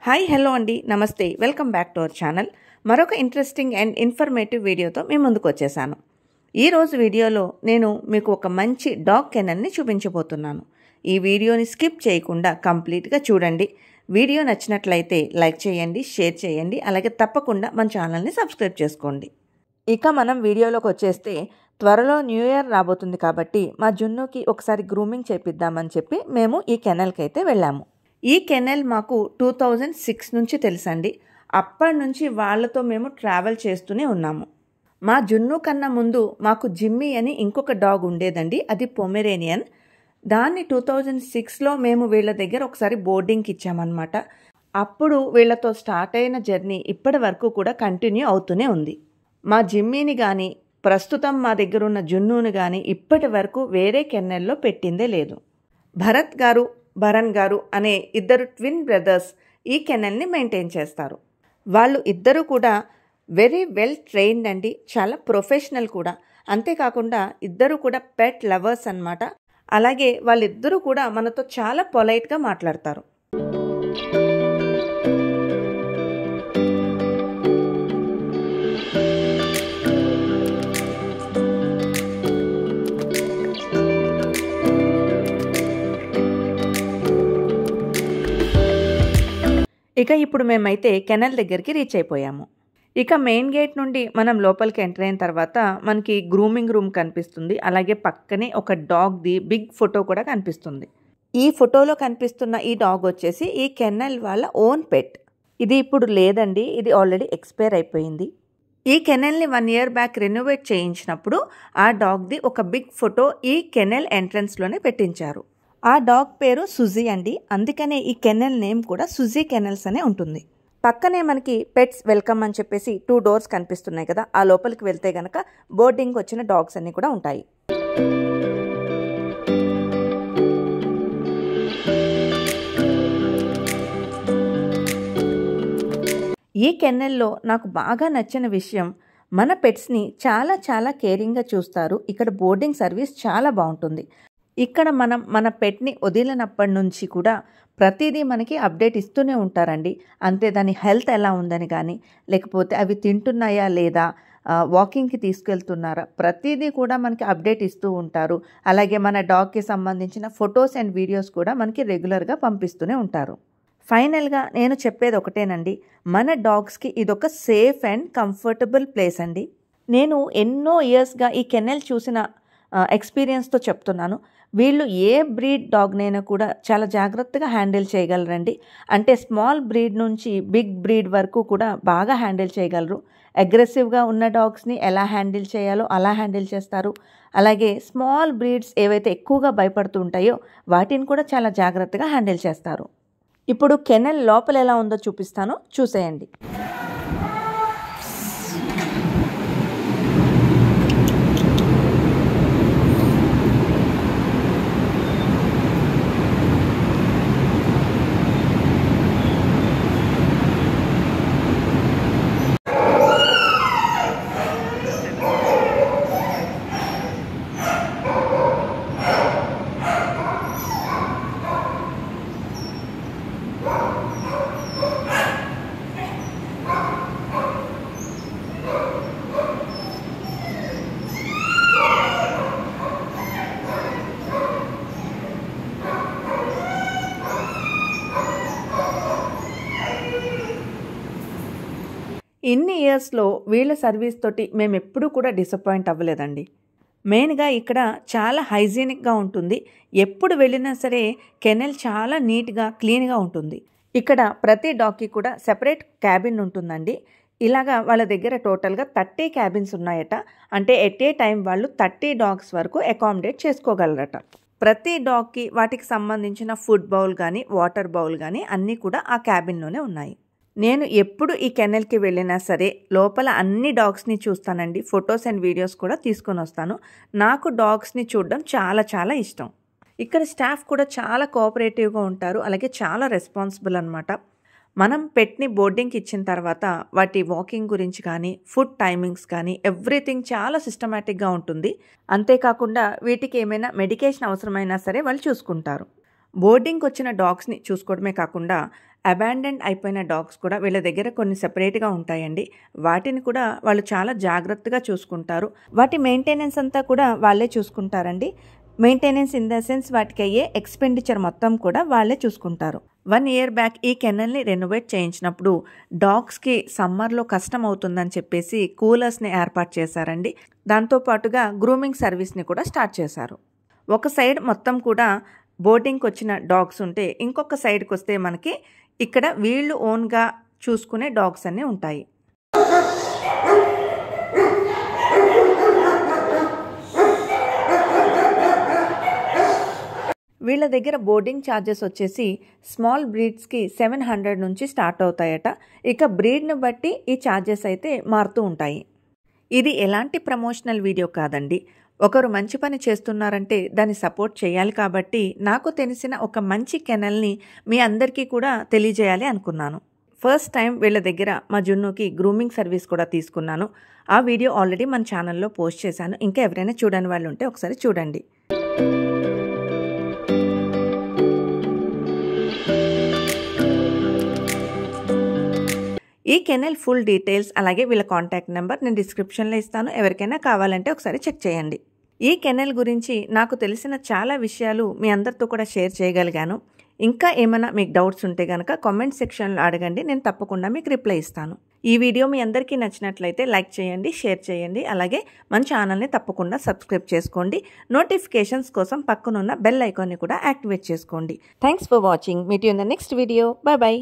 Hi hello అండి, నమస్తే, welcome back to our channel. మరొక ఇంట్రెస్టింగ్ అండ్ ఇన్ఫర్మేటివ్ వీడియోతో మీ ముందుకు వచ్చేసాను. ఈరోజు వీడియోలో నేను మీకు ఒక మంచి డాగ్ కెనల్ని చూపించబోతున్నాను. ఈ వీడియోని స్కిప్ చేయకుండా కంప్లీట్గా చూడండి. వీడియో నచ్చినట్లయితే లైక్ చేయండి, షేర్ చేయండి, అలాగే తప్పకుండా మన ఛానల్ని సబ్స్క్రైబ్ చేసుకోండి. ఇక మనం వీడియోలోకి వచ్చేస్తే, త్వరలో న్యూ ఇయర్ రాబోతుంది కాబట్టి మా జున్నుకి ఒకసారి గ్రూమింగ్ చేపిద్దామని చెప్పి మేము ఈ కెనల్కి అయితే వెళ్ళాము. ఈ కెనల్ మాకు 2006 నుంచి తెలుసండి. అప్పటి నుంచి వాళ్ళతో మేము ట్రావెల్ చేస్తూనే ఉన్నాము. మా జున్ను కన్నా ముందు మాకు జిమ్మీ అని ఇంకొక డాగ్ ఉండేదండి, అది పొమెరేనియన్. దాన్ని 2006లో మేము వీళ్ళ దగ్గర ఒకసారి బోర్డింగ్కి ఇచ్చామన్నమాట. అప్పుడు వీళ్ళతో స్టార్ట్ అయిన జర్నీ ఇప్పటి వరకు కూడా కంటిన్యూ అవుతూనే ఉంది. మా జిమ్మీని కానీ ప్రస్తుతం మా దగ్గర ఉన్న జున్నుని కానీ ఇప్పటి వరకు వేరే కెన్నెల్లో పెట్టిందే లేదు. భరత్ గారు, భరణ్ గారు అనే ఇద్దరు ట్విన్ బ్రదర్స్ ఈ కెనల్ని మెయింటైన్ చేస్తారు. వాళ్ళు ఇద్దరు కూడా వెరీ వెల్ ట్రైన్డ్ అండి, చాలా ప్రొఫెషనల్ కూడా. అంతేకాకుండా ఇద్దరు కూడా పెట్ లవర్స్ అన్నమాట. అలాగే వాళ్ళిద్దరూ కూడా మనతో చాలా పొలైట్గా మాట్లాడతారు. ఇక ఇప్పుడు మేమైతే కెనల్ దగ్గరికి రీచ్ అయిపోయాము. ఇక మెయిన్ గేట్ నుండి మనం లోపలికి ఎంటర్ అయిన తర్వాత మనకి గ్రూమింగ్ రూమ్ కనిపిస్తుంది. అలాగే పక్కనే ఒక డాగ్ది బిగ్ ఫోటో కూడా కనిపిస్తుంది. ఈ ఫోటోలో కనిపిస్తున్న ఈ డాగ్ వచ్చేసి ఈ కెనల్ వాళ్ళ ఓన్ పెట్. ఇది ఇప్పుడు లేదండి, ఇది ఆల్రెడీ ఎక్స్పైర్ అయిపోయింది. ఈ కెనల్ని 1 ఇయర్ బ్యాక్ రెనోవేట్ చేయించినప్పుడు ఆ డాగ్ది ఒక బిగ్ ఫోటో ఈ కెనల్ ఎంట్రన్స్లోనే పెట్టించారు. ఆ డాగ్ పేరు సుజీ అండి, అందుకనే ఈ కెనల్ నేమ్ కూడా సుజీ కెనల్స్ అనే ఉంటుంది. పక్కనే మనకి పెట్స్ వెల్కమ్ అని చెప్పేసి 2 డోర్స్ కనిపిస్తున్నాయి కదా, ఆ లోపలికి వెళ్తే గనక బోర్డింగ్ వచ్చిన డాగ్స్ అన్ని కూడా ఉంటాయి. ఈ కెన్నెల్లో నాకు బాగా నచ్చిన విషయం, మన పెట్స్ని చాలా చాలా కేరింగ్గా చూస్తారు. ఇక్కడ బోర్డింగ్ సర్వీస్ చాలా బాగుంటుంది. ఇక్కడ మనం మన పెట్ని వదిలినప్పటి నుంచి కూడా ప్రతిదీ మనకి అప్డేట్ ఇస్తూనే ఉంటారండి. అంతే, దాని హెల్త్ ఎలా ఉందని కానీ, లేకపోతే అవి తింటున్నాయా లేదా, వాకింగ్కి తీసుకెళ్తున్నారా, ప్రతిదీ కూడా మనకి అప్డేట్ ఇస్తూ ఉంటారు. అలాగే మన డాగ్కి సంబంధించిన ఫొటోస్ అండ్ వీడియోస్ కూడా మనకి రెగ్యులర్గా పంపిస్తూనే ఉంటారు. ఫైనల్గా నేను చెప్పేది ఒకటేనండి, మన డాగ్స్కి ఇదొక సేఫ్ అండ్ కంఫర్టబుల్ ప్లేస్ అండి. నేను ఎన్నో ఇయర్స్గా ఈ కెన్నెల్ చూసిన ఎక్స్పీరియన్స్తో చెప్తున్నాను. వీళ్ళు ఏ బ్రీడ్ డాగ్నైనా కూడా చాలా జాగ్రత్తగా హ్యాండిల్ చేయగలరండి. అంటే స్మాల్ బ్రీడ్ నుంచి బిగ్ బ్రీడ్ వరకు కూడా బాగా హ్యాండిల్ చేయగలరు. అగ్రెసివ్గా ఉన్న డాగ్స్ని ఎలా హ్యాండిల్ చేయాలో అలా హ్యాండిల్ చేస్తారు. అలాగే స్మాల్ బ్రీడ్స్ ఏవైతే ఎక్కువగా భయపడుతూ ఉంటాయో వాటిని కూడా చాలా జాగ్రత్తగా హ్యాండిల్ చేస్తారు. ఇప్పుడు కెనల్ లోపల ఎలా ఉందో చూపిస్తాను, చూసేయండి. ఇన్ని ఇయర్స్లో వీళ్ళ సర్వీస్ తోటి మేము ఎప్పుడూ కూడా డిసప్పాయింట్ అవ్వలేదండి. మెయిన్గా ఇక్కడ చాలా హైజీనిక్గా ఉంటుంది. ఎప్పుడు వెళ్ళినా సరే కెనల్ చాలా నీట్గా క్లీన్గా ఉంటుంది. ఇక్కడ ప్రతి డాగ్కి కూడా సెపరేట్ క్యాబిన్ ఉంటుందండి. ఇలాగా వాళ్ళ దగ్గర టోటల్గా 30 క్యాబిన్స్ ఉన్నాయట. అంటే ఎట్ ఏ టైం వాళ్ళు 30 డాగ్స్ వరకు అకామిడేట్ చేసుకోగలరట. ప్రతి డాగ్కి వాటికి సంబంధించిన ఫుడ్ బౌల్ కానీ, వాటర్ బౌల్ కానీ అన్నీ కూడా ఆ క్యాబిన్లోనే ఉన్నాయి. నేను ఎప్పుడు ఈ కెనల్కి వెళ్ళినా సరే లోపల అన్ని డాగ్స్ని చూస్తానండి. ఫొటోస్ అండ్ వీడియోస్ కూడా తీసుకొని వస్తాను. నాకు డాగ్స్ని చూడడం చాలా చాలా ఇష్టం. ఇక్కడ స్టాఫ్ కూడా చాలా కోఆపరేటివ్గా ఉంటారు. అలాగే చాలా రెస్పాన్సిబుల్ అనమాట. మనం పెట్ని బోర్డింగ్కి ఇచ్చిన తర్వాత వాటి వాకింగ్ గురించి కానీ, ఫుడ్ టైమింగ్స్ కానీ ఎవ్రీథింగ్ చాలా సిస్టమేటిక్గా ఉంటుంది. అంతేకాకుండా వీటికి ఏమైనా మెడికేషన్ అవసరమైనా సరే వాళ్ళు చూసుకుంటారు. బోర్డింగ్కి వచ్చిన డాగ్స్ని చూసుకోవడమే కాకుండా అబాండెండ్ అయిపోయిన డాగ్స్ కూడా వీళ్ళ దగ్గర కొన్ని సెపరేట్గా ఉంటాయండి. వాటిని కూడా వాళ్ళు చాలా జాగ్రత్తగా చూసుకుంటారు. వాటి మెయింటెనెన్స్ అంతా కూడా వాళ్ళే చూసుకుంటారండి. మెయింటెనెన్స్ ఇన్ ద సెన్స్ వాటికి అయ్యే ఎక్స్పెండిచర్ మొత్తం కూడా వాళ్ళే చూసుకుంటారు. 1 ఇయర్ బ్యాక్ ఈ కెన్నల్ని రెనోవేట్ చేయించినప్పుడు డాగ్స్కి సమ్మర్లో కష్టం అవుతుందని చెప్పేసి కూలర్స్ని ఏర్పాటు చేశారండి. దాంతోపాటుగా గ్రూమింగ్ సర్వీస్ని కూడా స్టార్ట్ చేశారు. ఒక సైడ్ మొత్తం కూడా బోర్డింగ్కి వచ్చిన డాగ్స్ ఉంటే, ఇంకొక సైడ్కి వస్తే మనకి ఇక్కడ వీళ్ళు ఓన్గా చూసుకునే డాగ్స్ అన్నీ ఉంటాయి. వీళ్ళ దగ్గర బోర్డింగ్ ఛార్జెస్ వచ్చేసి స్మాల్ బ్రీడ్స్కి 700 నుంచి స్టార్ట్ అవుతాయట. ఇక బ్రీడ్ని బట్టి ఈ ఛార్జెస్ అయితే మారుతూ ఉంటాయి. ఇది ఎలాంటి ప్రమోషనల్ వీడియో కాదండి. ఒకరు మంచి పని చేస్తున్నారంటే దాన్ని సపోర్ట్ చేయాలి కాబట్టి నాకు తెలిసిన ఒక మంచి కెనల్ని మీ అందరికీ కూడా తెలియజేయాలి అనుకున్నాను. ఫస్ట్ టైం వీళ్ళ దగ్గర మా జున్నుకి గ్రూమింగ్ సర్వీస్ కూడా తీసుకున్నాను. ఆ వీడియో ఆల్రెడీ మన ఛానల్లో పోస్ట్ చేశాను. ఇంకా ఎవరైనా చూడని వాళ్ళు ఉంటే ఒకసారి చూడండి. ఈ కెనల్ ఫుల్ డీటెయిల్స్ అలాగే వీళ్ళ కాంటాక్ట్ నెంబర్ నేను డిస్క్రిప్షన్లో ఇస్తాను. ఎవరికైనా కావాలంటే ఒకసారి చెక్ చేయండి. ఈ కెనల్ గురించి నాకు తెలిసిన చాలా విషయాలు మీ అందరితో కూడా షేర్ చేయగలిగాను. ఇంకా ఏమైనా మీకు డౌట్స్ ఉంటే కనుక కామెంట్ సెక్షన్లో అడగండి, నేను తప్పకుండా మీకు రిప్లై ఇస్తాను. ఈ వీడియో మీ అందరికీ నచ్చినట్లయితే లైక్ చేయండి, షేర్ చేయండి. అలాగే మన ఛానల్ని తప్పకుండా సబ్స్క్రైబ్ చేసుకోండి. నోటిఫికేషన్స్ కోసం పక్కనున్న బెల్ ఐకాన్ని కూడా యాక్టివేట్ చేసుకోండి. Thanks for watching. Meet you in the next video. By by.